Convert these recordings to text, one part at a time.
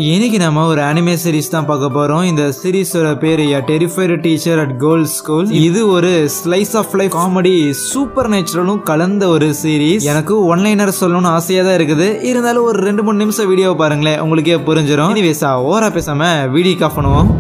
இன்னைக்கு நம்ம ஒரு அனிமே சீரிஸ் தான் பார்க்க போறோம். இந்த சீரிஸோட பேரு A Terrified Teacher at Girls School. இது ஒரு slice of life comedy super நேச்சுரலும் கலந்த ஒரு சீரிஸ். எனக்கு ஒன்லைனர் சொல்லணும்னு ஆசையா தான் இருக்குது. இருந்தாலும் ஒரு 2-3 நிமிஷம் வீடியோ பாருங்களேன், உங்களுக்கே புரிஞ்சிடும். எனிவேஸா ஓவரா பேசாம வீடியோ ஆஃப் பண்ணுவோம்.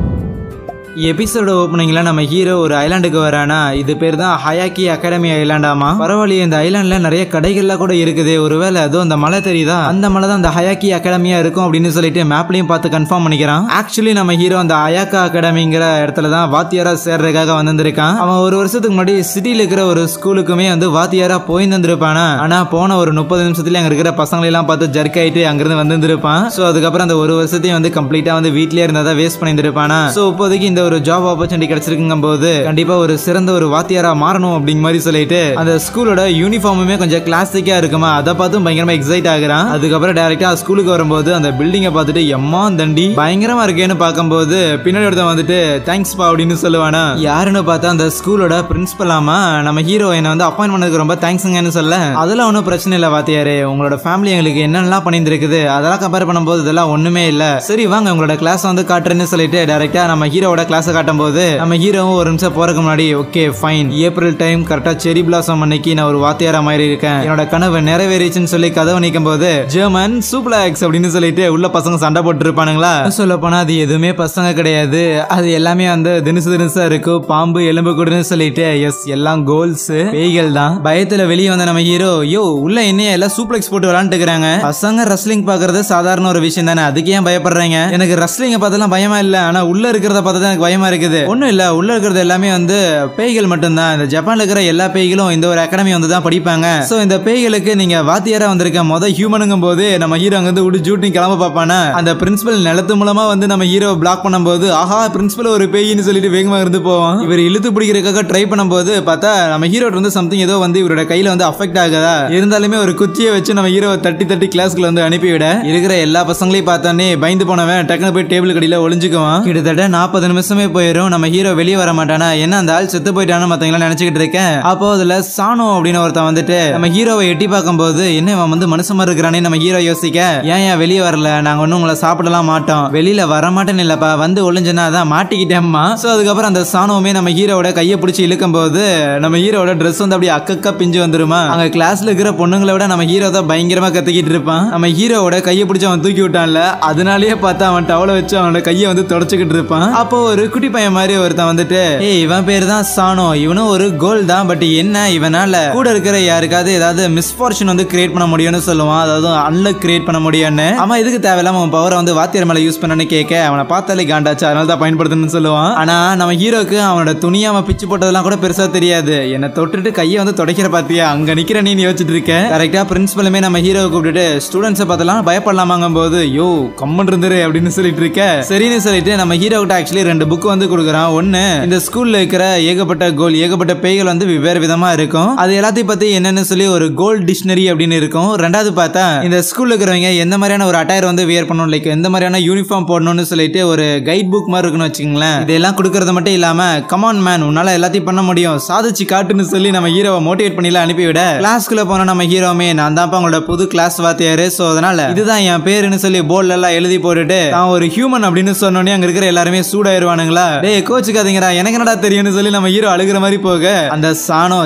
எபிசோட ஓப்பனிங்ல நம்ம ஹீரோ ஒரு ஐலாண்டுக்கு வரானா. இது பேர் தான் ஹயாக்கி அகாடமி ஐலாண்டாமா. பரவாயில்லையே, இந்த ஐலாண்ட்ல நிறைய கடைகள்லாம் கூட இருக்குது. ஒருவேளை அதுவும் அந்த மலை தெரியுதா, அந்த மலை தான் அந்த ஹயாக்கி அகாடமியா இருக்கும் அப்படின்னு சொல்லிட்டு மேப்லயும் பார்த்து கன்ஃபார்ம் பண்ணிக்கிறான். ஆக்சுவலி நம்ம ஹீரோ அந்த ஹயாக்கா அகாடமிங்கிற இடத்துல தான் வாத்தியாரா சேர்றதுக்காக வந்திருக்கான். அவன் ஒரு வருஷத்துக்கு முன்னாடி சிட்டில இருக்கிற ஒரு ஸ்கூலுக்குமே வந்து வாத்தியாரா போயிருந்திருப்பானா. ஆனா போன ஒரு 30 நிமிஷத்துல அங்க இருக்கிற பசங்களை எல்லாம் பார்த்து ஜர்க் ஆயிட்டு அங்கிருந்து வந்திருப்பான். சோ அதுக்கப்புறம் அந்த ஒரு வருஷத்தையும் வந்து கம்ப்ளீட்டா வந்து வீட்லயே இருந்தா வேஸ்ட் பண்ணிருப்பானா. சோ இப்போதைக்கு இந்த ஒரு ஜாப் ஆப்பர்ச்சுனிட்டி கிடைச்சிருக்குங்க போது கண்டிப்பா ஒரு சிறந்த ஒரு வாத்தியாரா மாறணும் அப்படிங்க மாதிரி சொல்லிட்டு அந்த ஸ்கூலோட யூனிஃபார்முமே கொஞ்சம் கிளாசிக்கா இருக்குமா, அதை பார்த்து பயங்கரமா எக்ஸைட் ஆகுறான். அதுக்கப்புறம் டைரக்டா ஸ்கூலுக்கு வரும்போது அந்த பில்டிங்கை பார்த்துட்டு எம்மா தண்டி பயங்கரமா இருக்கேன்னு பார்க்கும்போது பின்னாடி ஒருத்தன் வந்துட்டு தேங்க்ஸ் பா அப்படின்னு சொல்லுவானா. யாருன்னு பார்த்தா அந்த ஸ்கூலோட பிரின்சிபல் ஆமா. நம்ம ஹீரோ என்ன வந்து அப்பாயின்ட் பண்ணதுக்கு ரொம்ப தேங்க்ஸ்ங்கன்னு சொல்ல, அதெல்லாம் ஒன்றும் பிரச்சனை இல்லை வாத்தியாரே, உங்களோட ஃபேமிலி எங்களுக்கு என்னென்னலாம் பண்ணியிருக்குது அதெல்லாம் கம்பேர் பண்ணும்போது இதெல்லாம் ஒண்ணுமே இல்லை, சரி வாங்க உங்களோட கிளாஸ் வந்து காட்டுறேன்னு சொல்லிட்டு டைரக்டா நம்ம ஹீரோட கிளாஸ் காட்டும் போது நம்ம ஹீரோவும் ஒரு நிமிஷம் போறதுக்கு முன்னாடி ஓகே ஃபைன், ஏப்ரல் டைம் கரெக்டா செரி பிளாசம் அன்னைக்கு நான் ஒரு வாத்தியாரா மாதிரி இருக்கேன், என்னோட கனவு நிறைவேறிச்சுன்னு சொல்லி கதவை நீக்கும் போது ஜெர்மன் சூப்ளாக்ஸ் அப்படின்னு சொல்லிட்டு உள்ள பசங்க சண்டை போட்டு இருப்பானுங்களா. சொல்ல போனா அது எதுவுமே பசங்க கிடையாது, அது எல்லாமே வந்து தினுசா இருக்கும், பாம்பு எலும்பு கூடுன்னு சொல்லிட்டு எஸ் எல்லாம் கோல்ஸ் பேய்கள் தான். பயத்துல வெளியே வந்த நம்ம ஹீரோ யோ உள்ள என்னைய எல்லாம் சூப்ளெக்ஸ் போட்டு விளாண்டுட்டு இருக்காங்க, பசங்க ரெஸ்லிங் பாக்குறது சாதாரண ஒரு விஷயம் தானே, அதுக்கு ஏன் பயப்படுறாங்க, எனக்கு ரெஸ்லிங்க பார்த்தெல்லாம் பயமா இல்ல, ஆனா உள்ள இருக்கிறத பார்த்தா எனக்கு பயமா இருக்குது, ஒண்ணும் இல்ல உள்ள இருக்கிறது எல்லாமே வந்து பேய்கள் மட்டும்தான், இந்த ஜப்பான்ல இருக்கிற எல்லா பேய்களும் இந்த ஒரு அகாடமி வந்து தான் படிப்பாங்க, சோ இந்த பேய்களுக்கு நீங்க வாத்தியாரா வந்திருக்க ஹியூமனுங்கும் போது நம்ம ஹீரோ அங்க வந்து ஜூட்டி கிளம்ப பாப்பானா. அந்த பிரின்சிபல் நிலத்து மூலமா வந்து நம்ம ஹீரோ பிளாக் பண்ணும்போது ஆஹா பிரின்சிபல் ஒரு பேயின்னு சொல்லிட்டு வேகமா இருந்து போவோம். இவர் இழுத்து பிடிக்கிறதுக்காக ட்ரை பண்ணும்போது பார்த்தா நம்ம ஹீரோ வந்து சம்திங் ஏதோ வந்து இவரோட கையில வந்து அஃபெக்ட் ஆகுதா, இருந்தாலுமே ஒரு குச்சியை வச்சு நம்ம ஹீரோவை தட்டி கிளாஸ்க்குள்ள வந்து அனுப்பிவிட இருக்கிற எல்லா பசங்களையும் பார்த்தானே பயந்து போனவன் டக்குனு போய் டேபிள் கடியில ஒளிஞ்சுக்குவான். கிட்டத்தட்ட 40 நிமிஷமே போயிடும், நம்ம ஹீரோ வெளியே வர மாட்டானா. என்ன அந்த ஆள் செத்து போயிட்டானு மத்தவங்க நினைச்சுக்கிட்டு இருக்கேன். அப்போ அதுல சானோ அப்படின்னு ஒருத்தன் வந்துட்டு நம்ம ஹீரோவை எட்டி பார்க்கும்போது என்ன அவன் வந்து மனுஷமா இருக்கிறானே நம்ம ஹீரோ யோசிக்க, ஏன் வெளியே வரல, நாங்க ஒன்னும் உங்களை சாப்பிடலாம் மாட்டோம், வெளியில வர மாட்டேன்னு இல்லப்பா, வந்து ஒளிஞ்சனா அதான் மாட்டிக்கிட்டேம்மா. சோ அதுக்கப்புறம் அந்த சானோவுமே நம்ம ஹீரோட கையை பிடிச்சி இழுக்கும் போது நம்ம ஹீரோட ட்ரெஸ் வந்து அப்படியே அக்கா பிஞ்சு வந்துருமா. அங்க கிளாஸ்ல இருக்கிற பொண்ணுங்களை விட நம்ம ஹீரோ தான் பயங்கரமா கத்திக்கிட்டு இருப்பான். நம்ம ஹீரோவோட கையை பிடிச்சி அவன் தூக்கி விட்டான்ல, அதனாலேயே பார்த்தா அவன் டவலை வச்சு அவனோட கையை வந்து தொடச்சுக்கிட்டு இருப்பான். அப்போ ஒரு குட்டி பையன் மாதிரி ஒருத்தன் வந்துட்டு ஏய் இவன் பேரு தான் சானோ, இவனும் ஒரு கோல் தான், பட் என்ன இவனால கூட இருக்கிற யாருக்காவது ஏதாவது மிஸ்ஃபார்ச்சூன் வந்து கிரியேட் பண்ண முடியும்னு சொல்லுவான், அதாவது அன்லக் கிரியேட் பண்ண முடியும்னு. அவன் இதுக்கு தேவையில்லாம அவன் பவரை வந்து வாத்தியார் மேல யூஸ் பண்ணனு கேட்க அவனை பார்த்தாலே காண்டாச்சு, அதனால தான் பயன்படுத்தணும்னு சொல்லுவான். ஆனா நம்ம ஹீரோக்கு அவனோட துணியை அவன் பிச்சு போட்டதெல்லாம் கூட பெருசா தெரியாது, என்ன தொட்டுட்டு கையை வந்து தொடக்கிற பாத்தியா அங்க நிக்கிற நீ யோசிச்சுட்டு இருக்க. கரெக்டா பிரின்சிபலுமே நம்ம ஹீரோவை கூப்பிட்டுட்டு ஸ்டூடெண்ட்ஸை பார்த்தலாம் பயப்படலாமாங்கும் போது யோ கம்மன் இருந்துரு அப்படின்னு சொல்லிட்டு இருக்க. சரின்னு சொல்லிட்டு நம்ம ஹீரோ கிட்ட ஆக்சுவலி 2 புக் வந்து கொடுக்குறான். ஒன்னு இந்த ஸ்கூல்ல இருக்கிற ஏகப்பட்ட கோல் ஏகப்பட்ட பேய்கள் வந்து வெவ்வேறு விதமா இருக்கும், அது எல்லாத்தையும் பத்தி என்னன்னு சொல்லி ஒரு கோல் டிக்ஷனரி அப்படின்னு இருக்கும். ரெண்டாவது பார்த்தா இந்த ஸ்கூல்ல இருக்கிறவங்க எந்த மாதிரியான ஒரு அட்டையர் வந்து வியர் பண்ணணும், லைக் எந்த மாதிரியான யூனிஃபார்ம் போடணும்னு சொல்லிட்டு ஒரு கைட் புக் மாதிரி இருக்குன்னு வச்சுக்கோங்களேன். இதெல்லாம் கொடுக்கறது மட்டும் இல்லாம கமான் மேன் உன்னால எல்லாத்தையும் பண்ண முடியும், சாதிச்சு காட்டுன்னு சொல்லி நம்ம ஹீரோவை மோட்டிவேட் பண்ணிலாம் அனுப்பிவிட கிளாஸ்க்குள்ள போன நம்ம ஹீரோமே நான் தான் உங்களோட புது கிளாஸ் வாத்தியாரு, சோ அதனால இதுதான் என் பேருன்னு சொல்லி போர்ட்ல எல்லாம் எழுதி போட்டுட்டு நான் ஒரு ஹியூமன் அப்படின்னு சொன்னோடனே அங்க இருக்கிற எல்லாருமே சூடாயிருவானுங்களா. டேய் கோச்சுக்காதீங்கடா எனக்கு என்னடா தெரியும்னு சொல்லி நம்ம ஹீரோ அழுகிற மாதிரி போக அந்த சானோ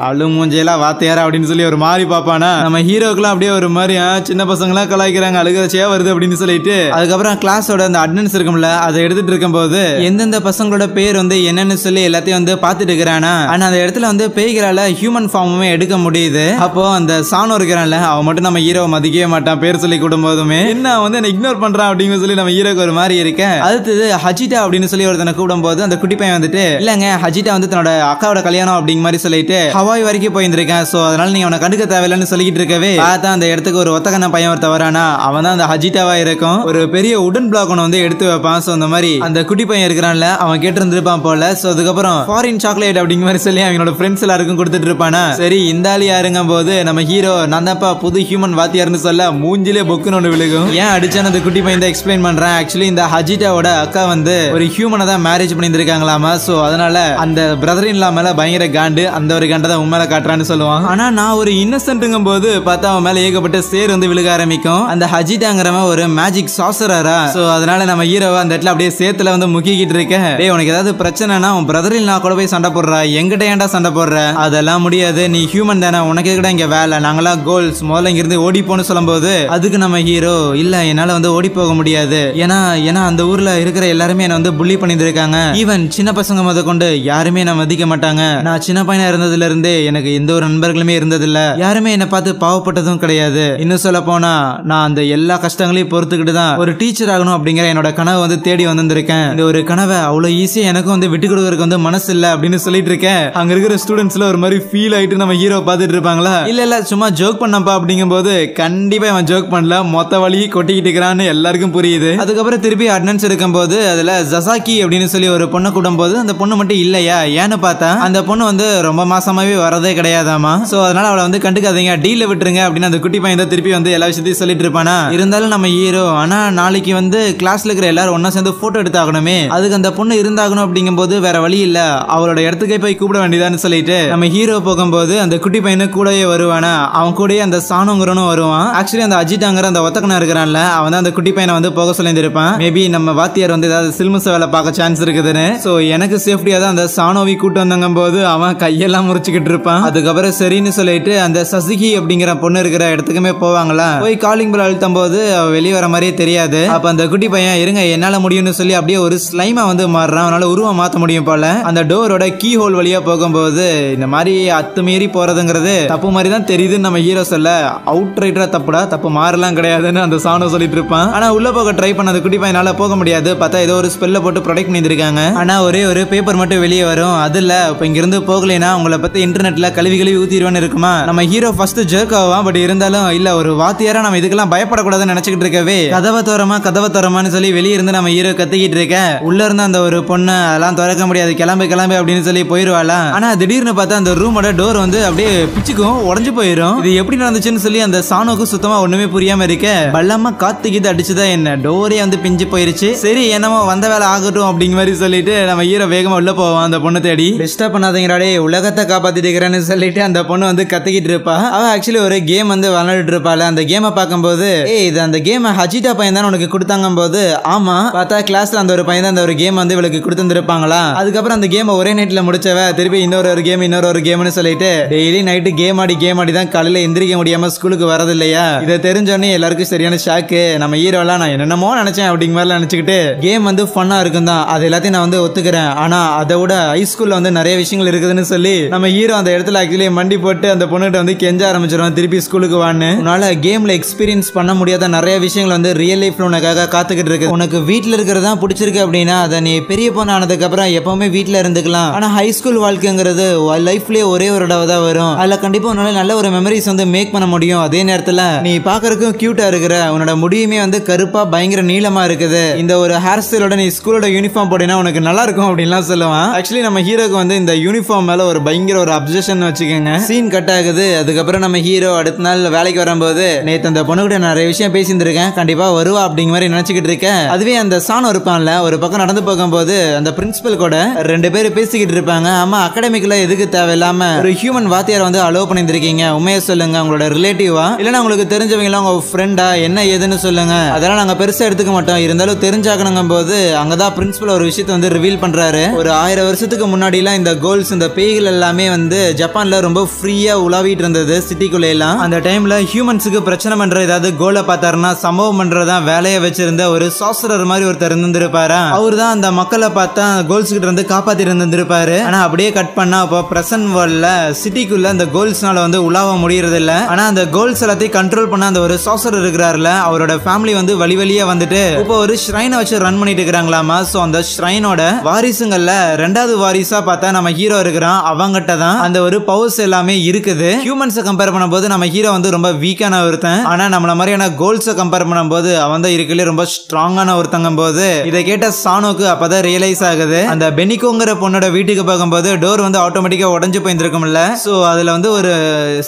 அழு மூஞ்சையெல்லாம் வாத்தியாரா அப்படின்னு சொல்லி ஒரு மாதிரி பாப்பானா. நம்ம ஹீரோக்கெல்லாம் அப்படியே ஒரு மாதிரி சின்ன பசங்க எல்லாம் கலாய்க்கிறாங்க, அழுகிறச்சே வருது அப்படின்னு சொல்லிட்டு அதுக்கப்புறம் கிளாஸோட அந்த அட்டெண்டன்ஸ் இருக்கும்ல அதை எடுத்துட்டு இருக்கும் போது எந்தெந்த பசங்களோட பேர் வந்து என்னன்னு சொல்லி எல்லாத்தையும் வந்து பாத்துட்டு இருக்கிறானா. ஆனா அந்த இடத்துல வந்து பேய்களால ஹியூமன் ஃபார்முமே எடுக்க முடியுது. அப்போ அந்த சானோ இருக்கிறான்ல அவன் மட்டும் நம்ம ஹீரோவை மதிக்கவே மாட்டான், பேர் சொல்லி கூடும் போதுமே என்ன வந்து என்ன இக்னோர் பண்றான் அப்படின்னு சொல்லி நம்ம ஹீரோக்கு ஒரு மாதிரி இருக்க. அடுத்தது ஹஜிதா அப்படின்னு சொல்லி ஒருத்தனை கூடும் போது அந்த குட்டி பையன் வந்துட்டு இல்லங்க ஹஜிதா வந்து தன்னோட அக்காவோட கல்யாணம் அப்படிங்க மாதிரி சொல்லிட்டு ஹவாய் வரைக்கும் போயிருந்திருக்கேன், சோ அதனால நீங்க அவனை கண்டுக்க தேவையில்லைன்னு சொல்லிக்கிட்டு இருக்கவே பார்த்தா அந்த இடத்துக்கு ஒரு ஒத்தக்கண்ண பையன் ஒருத்த வரானா. அவன் தான் அந்த ஹஜிதாவா இருக்கும், ஒரு பெரிய உடன் பிளாக் ஒன்று வந்து எடுத்து வைப்பான். சோ அந்த மாதிரி அந்த குட்டி பையன் இருக்கிறான்ல அவன் கேட்டு இருந்திருப்பான் போல. சோ அதுக்கப்புறம் ஃபாரின் சாக்லேட் அப்படிங்க மாதிரி சொல்லி அவனோட ஃப்ரெண்ட்ஸ் எல்லாருக்கும் கொடுத்துட்டு இருப்பானா. சரி இந்த ஆளு யாருங்கும் போது நம்ம ஹீரோ நான் தான்ப்பா புது ஹியூமன் வாத்தியார்னு சொல்ல மூஞ்சிலே பொக்குன்னு ஒன்று விழுகும். ஏன் அடிச்சான அந்த குட்டி பையன் தான் எக்ஸ்பிளைன் பண்றேன். ஆக்சுவலி இந்த ஹஜிதாவோட அக்கா வந்து ஒரு ஹியூமனை தான் மேரேஜ் பண்ணியிருக்காங்களாமா. சோ அதனால அந்த பிரதர் இன் லா மேல பயங்கர காண்டு, அந்த ஒரு காண்டை தான் உண்மையில காட்டுறான்னு சொல்லுவான். ஆனா நான் ஒரு இன்னசென்ட்ங்கும் போது பார்த்தா அவன் மேல ஏகப்பட்ட சேர் வந்து விழுக ஆரம்பிக்கும். அந்த ஹஜிடாங்கிறவன் ஒரு மேஜிக் சாசரரா. சோ அதனால நம்ம ஹீரோவை அந்த இடத்துல அப்படியே சேத்துல வந்து முக்கிக்கிட்டு இருக்கேன். டேய் உனக்கு ஏதாவது பிரச்சனைனா உன் பிரதர் இன் லா கூட போய் சண்டை போடுறா, எங்கிட்ட ஏன்டா சண்டை போடுற? அதெல்லாம் முடியாது, நீ ஹியூமன் தானே, உனக்கு எதுக்குடா இங்க வேலை, நாங்களாம் கோல்ஸ், முதல்ல இங்க இருந்து ஓடி போன்னு சொல்லும்போது அதுக்கு நம்ம ஹீரோ இல்ல என்னால வந்து ஓடி போக முடியாது, ஏன்னா அந்த ஊர்ல இருக்கிற எல்லாருமே என்ன வந்து புள்ளி பண்ணிட்டு இருக்காங்க, ஈவன் சின்ன பசங்க முத கொண்டு யாருமே என்ன மதிக்க மாட்டாங்க, நான் சின்ன பையனா இருந்ததுல இருந்தே எனக்கு எந்த ஒரு நண்பர்களுமே இருந்ததில்ல, யாருமே என்ன பார்த்து பாவப்பட்டதும் கிடையாது, இன்னும் சொல்ல போனா நான் அந்த எல்லா கஷ்டங்களையும் பொறுத்துக்கிட்டு தான் ஒரு டீச்சர் ஆகணும் அப்படிங்கிற என்னோட கனவை வந்து தேடி வந்திருக்கேன். இந்த ஒரு கனவை அவ்வளவு ஈஸியா எனக்கும் வந்து விட்டு கொடுக்கறதுக்கு வந்து மனசு இல்ல அப்படின்னு சொல்லிட்டு இருக்கேன். அங்க இருக்கிற ஸ்டூடெண்ட்ஸ்ல ஒரு மாதிரி ஃபீல் ஆயிட்டு நம்ம ஹீரோ பார்த்துட்டு இருப்பாங்களா, இல்ல சும்மா ஜோக் பண்ணப்பா அப்படிங்கும் போது கண்டிப்பா அவன் ஜோக் பண்ணல, மொத்த வழி கொட்டிக்கிட்டு இருக்கிறான்னு எல்லாருக்கும் புரியுது. அதுக்கப்புறம் திருப்பி அட்டெண்டன்ஸ் எடுக்கும் போது அதுல ஜசாக்கி அப்படின்னு சொல்லி ஒரு பொண்ணை கூடும் போது அந்த பொண்ணு மட்டும் இல்லையா, ஏன்னு பார்த்தா அந்த பொண்ணு வந்து ரொம்ப மாசமாவே வரதே கிடையாதாமா. சோ அதனால அவளை வந்து கண்டுக்காதீங்க, டீல விட்டுருங்க அப்படின்னு அந்த குட்டி பையன் தான் திருப்பி வந்து எல்லா விஷயத்தையும் சொல்லிட்டு இருப்பானா. இருந்தாலும் நம்ம ஹீரோ ஆனா நாளைக்கு வந்து கிளாஸ்ல இருக்கிற எல்லாரும் ஒன்னா சேர்ந்து போட்டோ எடுத்தாகணுமே, அதுக்கு அந்த பொண்ணு இருந்தாகணும் அப்படிங்கும் போது வேற வழி இல்ல, அவளோட இடத்துக்கே போய் கூப்பிட வேண்டியதான்னு சொல்லிட்டு நம்ம ஹீரோ போகும்போது அந்த குட்டி பையனு கூடவே வருவானா, அவன் கூடயே அந்த சாணுங்கிறனும் வருவான். ஆக்சுவலி அந்த அஜிட்டாங்கிற அந்த ஒத்தக்கனா இருக்கிறான்ல, அவன் தான் அந்த குட்டி பையனை வந்து போக சொல்லியிருப்பான். மேபி நம்ம வாத்தியார் வந்து ஏதாவது சில்முச வேலை பார்க்க சான்ஸ் இருக்குதுன்னு. சோ எனக்கு சேஃப்டியா தான் அந்த சாணோவி கூட்டு வந்தாங்க போது அவன் கையெல்லாம் முறிச்சுக்கிட்டு இருப்பான். அதுக்கப்புறம் சரின்னு சொல்லிட்டு அந்த சசிகி அப்படிங்கிற பொண்ணு இருக்கிற இடத்துக்குமே போவாங்களா, போய் காலிங் பெல் அழுத்தும் போது வெளியே வர மாதிரியே தெரியாது. அப்ப அந்த குட்டி பையன் இருங்க என்னால முடியும்னு சொல்லி அப்படியே ஒரு ஸ்லைமா வந்து மாறுறான், அவனால உருவம் மாத்த முடியும் போல. அந்த டோரோட கீ ஹோல் வழியா போகும்போது இந்த மாதிரி அத்துமீறி போறதுங்கிறது தப்பு மாதிரி தான் தெரியுதுன்னு நம்ம ஹீரோ சொல்ல, அவுட் ரைட்டரா தப்புடா, தப்பு மாறலாம் கிடையாதுன்னு அந்த சாணோ சொல்லிட்டு இருப்பான். ஆனா உள்ள போக ட்ரை பண்ண அந்த குட்டி பையனால போக முடியாது, பார்த்தா ஏதோ ஒரு ஸ்பெல்ல போட்டு ப்ரொடெக்ட் பண்ணிருக்காங்க. ஆனா ஒரே ஒரு பேப்பர் மட்டும் வெளியே வரும், அதுல இப்ப இங்க இருந்து போகலைன்னா உங்களை பத்தி இன்டர்நெட்ல கழுவி ஊத்திடுவான்னு இருக்குமா. நம்ம ஹீரோ ஃபர்ஸ்ட் ஜர்க் ஆவான், பட் இருந்தாலும் இல்ல ஒரு வாத்தியாரா நம்ம இதுக்கெல்லாம் பயப்படக்கூடாதுன்னு நினைச்சுக்கிட்டு இருக்கவே கதவை தோரமான்னு சொல்லி வெளியே இருந்து நம்ம ஹீரோ கத்திக்கிட்டு இருக்க, உள்ள இருந்து அந்த ஒரு பொண்ணு அதெல்லாம் திறக்க முடியாது, கிளம்பு அப்படின்னு சொல்லி போயிருவாளா. ஆனா திடீர்னு பார்த்தா அந்த ரூமோட டோர் வந்து அப்படியே பிச்சுக்கும், உடஞ்சு போயிரும். இது எப்படி நடந்துச்சுன்னு சொல்லி அந்த சாணுக்கு சுத்தமா ஒண்ணுமே புரியாம இருக்க, பல்லமா காத்துக்கிட்டு அடிச்சுதா என்ன டோரே வந்து பிஞ்சு போயிருச்சு. சரி என்னமோ வந்த வேலை ஆகட்டும் அப்படிங்கிற மாதிரி சொல்லிட்டு நம்ம ஹீரோ வேகமா உள்ள போவான் அந்த பொண்ணு தேடி. டிஸ்டர்ப் பண்ணாதீங்கடாடே, உலகத்தை காப்பாத்திட்டு இருக்கிறேன்னு சொல்லிட்டு அந்த பொண்ணு வந்து கத்திக்கிட்டு இருப்பா. அவ ஆக்சுவலி ஒரு கேம் வந்து விளையாடிட்டு இருப்பாள். அந்த கேமை பார்க்கும்போது இது அந்த கேம் ஹஜிடா பையன் தான் உனக்கு கொடுத்தாங்க போது, ஆமா பார்த்தா கிளாஸ்ல அந்த ஒரு பையன் தான் அந்த ஒரு கேம் வந்து இவளுக்கு கொடுத்துருப்பாங்களா. அதுக்கப்புறம் அந்த கேம் ஒரே நைட்ல முடிச்சவ திருப்பி இன்னொரு கேம்னு சொல்லிட்டு டெய்லி நைட்டு கேம் ஆடி தான் காலையில எந்திரிக்க முடியாம ஸ்கூலுக்கு வரது இல்லையா. இதை தெரிஞ்சோடனே எல்லாருக்கும் சரியான ஷாக்கு. நம்ம ஹீரோலாம் நான் என்னென்னமோ நினைச்சேன் அப்படிங்கிற மாதிரி நினைச்சுக்கிட்டு கேம் வந்து ஃபன்னா இருக்கும் தான், அது எல்லாத்தையும் நான் வந்து ஒத்துக்கிறேன், ஆனா அதை விட ஹைஸ்கூல்ல வந்து நிறைய விஷயங்கள் இருக்குதுன்னு சொல்லி நம்ம ஹீரோ அந்த இடத்துல ஆக்சுவலி மண்டி போட்டு அந்த பொண்ணுகிட்ட வந்து கெஞ்ச ஆரம்பிச்சிடும், திருப்பி ஸ்கூலுக்கு வான்னு. உன்னால கேம்ல எக்ஸ்பீரியன்ஸ் பண்ண முடியாத நிறைய விஷயங்கள் வந்து ரியல் லைஃப்ல உனக்காக காத்துக்கிட்டு இருக்கு. உனக்கு வீட்டுல இருக்கிறதா பிடிச்சிருக்கு அப்படின்னா அதை நீ பெரிய பொண்ணு ஆனதுக்கு அப்புறம் எப்பவுமே வீட்டுல இருந்துக்கலாம். ஆனா ஹைஸ்கூல் வாழ்க்கைங்கிறது லைஃப்லயே ஒரே ஒரு தடவை தான் வரும், அதுல கண்டிப்பா உன்னால நல்ல ஒரு மெமரிஸ் வந்து மேக் பண்ண முடியும். அதே நேரத்துல நீ பாக்குறதுக்கும் கியூட்டா இருக்கிற, உன்னோட முடியுமே வந்து கருப்பா பயங்கர நீளமா இருக்குது, இந்த ஒரு ஹேர் ஸ்டைலோட நீ ஸ்கூலோட யூனிஃபார்ம் போடினா உனக்கு நல்லா இருக்கும் அப்படின்லாம் சொல்லுவான். ஆக்சுவலி நம்ம ஹீரோக்கு வந்து இந்த யூனிஃபார்ம் மேல ஒரு பயங்கர ஒரு அப்சஷன் வச்சுக்கோங்க. சீன் கட் ஆகுது. அதுக்கப்புறம் நம்ம ஹீரோ அடுத்த நாள் வேலைக்கு வரும்போது நேத்து அந்த பொண்ணு கூட நிறைய விஷயம் பேசியிருந்திருக்கேன், கண்டிப்பா வருவா அப்படிங்கிற மாதிரி நினைச்சுக்கிட்டு இருக்கேன். அதுவே அந்த சாணம் இருப்பான்ல, ஒரு பக்கம் நடந்து போகும்போது அந்த பிரின்சிபல் கூட ரெண்டு பேரும் பேசிக்கிட்டு இருப்பாங்க. ஆமா அகாடமிக்ல எதுக்கு தேவையில்லாம ஒரு ஹியூமன் வாத்தியார் வந்து அலோவ் பண்ணிருக்கீங்க, உண்மையை சொல்லுங்க, உங்களோட ரிலேட்டிவா இல்லைன்னா உங்களுக்கு தெரிஞ்சவங்களா உங்க ஃப்ரெண்டா என்ன ஏதுன்னு சொல்லுங்க, அதெல்லாம் நாங்க பெருசா எடுத்துக்க மாட்டோம், இருந்தாலும் தெரிஞ்சாக்கணுங்கும் போது அங்கதான் பிரின்சிபல் ஒரு விஷயத்தை வந்து ரிவீல் பண்றாரு. ஒரு 1000 வருஷத்துக்கு முன்னாடி எல்லாம் இந்த கோல்ஸ் இந்த பேய்கள் எல்லாமே வந்து ஜப்பான்ல ரொம்ப ஃப்ரீயா உலாவிட்டு இருந்தது சிட்டிக்குள்ள எல்லாம். அந்த டைம்ல ஹியூமன்ஸுக்கு பிரச்சனை பண்ற ஏதாவது கோலை பார்த்தாருன்னா சம்பவம் பண்றதான் வேலையை வச்சிருந்த ஒரு சாஸ்திரர் மாதிரி ஒருத்தர் இருந்திருப்பாரு. அவரு தான் அந்த மக்களை பார்த்தா கோல்ஸ் கிட்ட இருந்து காப்பாத்தி இருந்திருப்பாரு. ஆனா அப்படியே கட் பண்ணா இப்போ பிரசன்ட் வேர்ல்ட்ல சிட்டிக்குள்ள அந்த கோல்ஸ்னால வந்து உலாவ முடியறது இல்ல. ஆனா அந்த கோல்ஸ் எல்லாத்தையும் கண்ட்ரோல் பண்ண அந்த ஒரு சாஸ்திரர் இருக்கிறாருல, அவரோட ஃபேமிலி வந்து வழியா வந்துட்டு இப்போ ஒரு ஷ்ரைனை வச்சு ரன் பண்ணிட்டு இருக்காங்களாமா. சோ அந்த ஷ்ரைனோட வாரிசுங்கள்ல ரெண்டாவது வாரிசா பார்த்தா நம்ம ஹீரோ இருக்கிறான், அவங்கிட்ட தான் அந்த ஒரு பவர்ஸ் எல்லாமே இருக்குது. ஹியூமன்ஸை கம்பேர் பண்ணும்போது நம்ம ஹீரோ வந்து ரொம்ப வீக்கான ஒருத்தன், ஆனா நம்மள மாதிரியான கோல்ஸை கம்பேர் பண்ணும்போது அவன் தான் இருக்கலே ரொம்ப ஸ்ட்ராங்கான ஒருத்தங்க போது இதை கேட்ட சானோக்கு அப்பதான் ரியலைஸ் ஆகுது. அந்த பெனிகோங்கிற பொண்ணோட வீட்டுக்கு போகும்போது டோர் வந்து ஆட்டோமேட்டிக்கா உடஞ்சு போயிருக்கும்ல, சோ அதுல வந்து ஒரு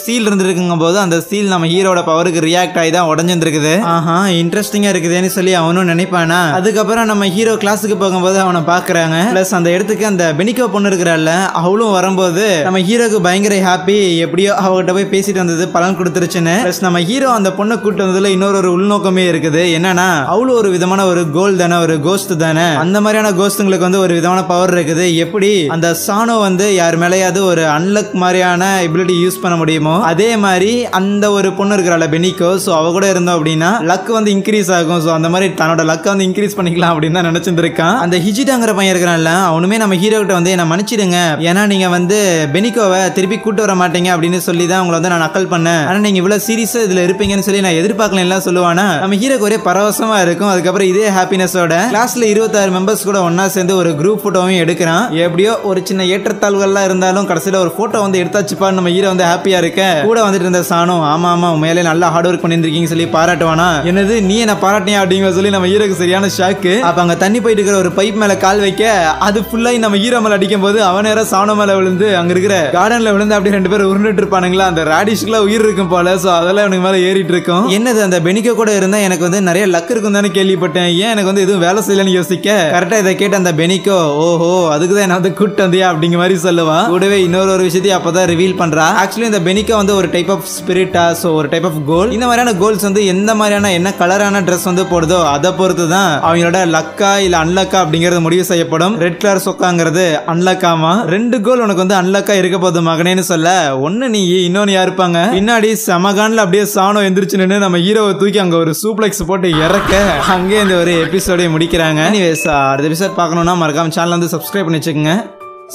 சீல் இருந்திருக்குங்க போது அந்த சீல் நம்ம ஹீரோட பவருக்கு ரியாக்ட் ஆகி தான் உடஞ்சிருக்குது. ஆஹா இன்ட்ரெஸ்டிங்கா இருக்குதுன்னு சொல்லி அவனும் நினைப்பானா. அதுக்கப்புறம் நம்ம ஹீரோ கிளாஸ் கிளாஸுக்கு போகும்போது அவனை பாக்குறாங்க. பிளஸ் அந்த இடத்துக்கு அந்த பெனிகோ பொண்ணு இருக்கிறாள்ல அவளும் வரும்போது நம்ம ஹீரோக்கு பயங்கர ஹாப்பி, எப்படியோ அவகிட்ட போய் பேசிட்டு வந்தது பலன் கொடுத்துருச்சுன்னு. பிளஸ் நம்ம ஹீரோ அந்த பொண்ணை கூட்டு வந்ததுல இன்னொரு உள்நோக்கமே இருக்குது. என்னன்னா அவளும் ஒரு விதமான ஒரு கோல் தானே, ஒரு கோஸ்ட் தானே. அந்த மாதிரியான கோஸ்டுங்களுக்கு வந்து ஒரு விதமான பவர் இருக்குது. எப்படி அந்த சானோ வந்து யார் மேலேயாவது ஒரு அன்லக் மாதிரியான எபிலிட்டி யூஸ் பண்ண முடியுமோ அதே மாதிரி அந்த ஒரு பொண்ணு இருக்கிறாள் பெனிகோ. ஸோ அவ கூட இருந்தோம் அப்படின்னா லக் வந்து இன்க்ரீஸ் ஆகும். ஸோ அந்த மாதிரி தன்னோட லக்கை வந்து இன்க்ரீஸ் பண்ணிக்கலாம் அப்படின்னு தான் நினைச்சிருக்கான். அந்த ஹிஜிடாங்கிற பையன் இருக்கிறான்ல அவனுமே நம்ம ஹீரோ கிட்ட வந்து என்ன மன்னிச்சிடுங்க, ஏன்னா நீங்க வந்து பெனிகோவை திருப்பி கூட்டு வர மாட்டீங்க அப்படின்னு சொல்லி தான் உங்களை வந்து நான் நக்கல் பண்ணேன். ஆனா நீங்க இவ்வளவு சீரியஸா இதுல இருப்பீங்கன்னு சொல்லி நான் எதிர்பார்க்கல எல்லாம் சொல்லுவானா. நம்ம ஹீரோக்கு ஒரே பரவசமா இருக்கும். அதுக்கப்புறம் இதே ஹாப்பினஸோட கிளாஸ்ல 26 மெம்பர்ஸ் கூட ஒன்னா சேர்ந்து ஒரு குரூப் போட்டோவும் எடுக்கிறான். எப்படியோ ஒரு சின்ன ஏற்றத்தாழ்வுகள்லாம் இருந்தாலும் கடைசியில ஒரு போட்டோ வந்து எடுத்தாச்சுப்பா. நம்ம ஹீரோ வந்து ஹாப்பியா இருக்க கூட வந்துட்டு இருந்த சானோ ஆமா ஆமா உண்மையிலே நல்லா ஹார்ட் ஒர்க் பண்ணிருக்கீங்க சொல்லி பாராட்டுவானா. என்னது நீ என்ன பாராட்டியா அப்படிங்கிற சொல்லி நம்ம ஹீரோக்கு சரியான ஷாக்கு. அப்ப அங்க தண்ணி போயிட்டு இருக்கிற ஒரு பைப் மேல கால் வைக்க அது ஃபுல்லா நம்ம ஹீரோ மேல அடிக்கும் போது அவன் நேரம் சானோ மேல விழுந்து அங்க இருக்கிற கார்டன்ல விழுந்து அப்படியே 2 பேரும் உருண்டுட்டு இருப்பானுங்களா. அந்த ராடிஷ்க்குள்ள உயிர் இருக்கும் போல. சோ அதெல்லாம் எனக்கு மேல ஏறிட்டு இருக்கும். என்னது அந்த பெனிகோ கூட இருந்தா எனக்கு வந்து நிறைய லக் இருக்கும் தானே கேள்விப்பட்டேன், ஏன் எனக்கு வந்து எதுவும் வேலை செய்யலன்னு யோசிக்க கரெக்டா இதை கேட்ட அந்த பெனிகோ ஓஹோ அதுக்குதான் என்ன வந்து கூட்டு வந்தியா அப்படிங்கிற மாதிரி சொல்லுவா. கூடவே இன்னொரு விஷயத்தையும் அப்பதான் ரிவீல் பண்றா. ஆக்சுவலி இந்த பெனிகோ வந்து ஒரு டைப் ஆஃப் ஸ்பிரிட்டா, சோ ஒரு டைப் ஆஃப் கோல். இந்த மாதிரியான கோல்ஸ் வந்து எந்த மாதிரியான என்ன கலரான ட்ரெஸ் வந்து போடுதோ அதை பொறுத்து தான் அவங்களோட லக்கா இல்ல அன்லக்கா அப்படிங்கறது முடிவு செய்யப்படும். Red colour சொக்காங்கிறது அன்லக்காமா. 2 கோல் உனக்கு வந்து அன்லக்கா இருக்க போது மகனேன்னு சொல்ல ஒன்னு நீ இன்னொன்னு யாருப்பாங்க பின்னாடி சமகான்ல அப்படியே சானோ எந்திரிச்சு நின்று நம்ம ஹீரோவை தூக்கி அங்க ஒரு சூப்ளெக்ஸ் போட்டு இறக்க அங்கே இந்த ஒரு எபிசோடை முடிக்கிறாங்க. எனிவேஸ் அடுத்த எபிசோட் பார்க்கணும்னா மறக்காம சேனல் வந்து சப்ஸ்கிரைப் பண்ணி வச்சுக்கோங்க.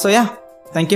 So yeah thank you.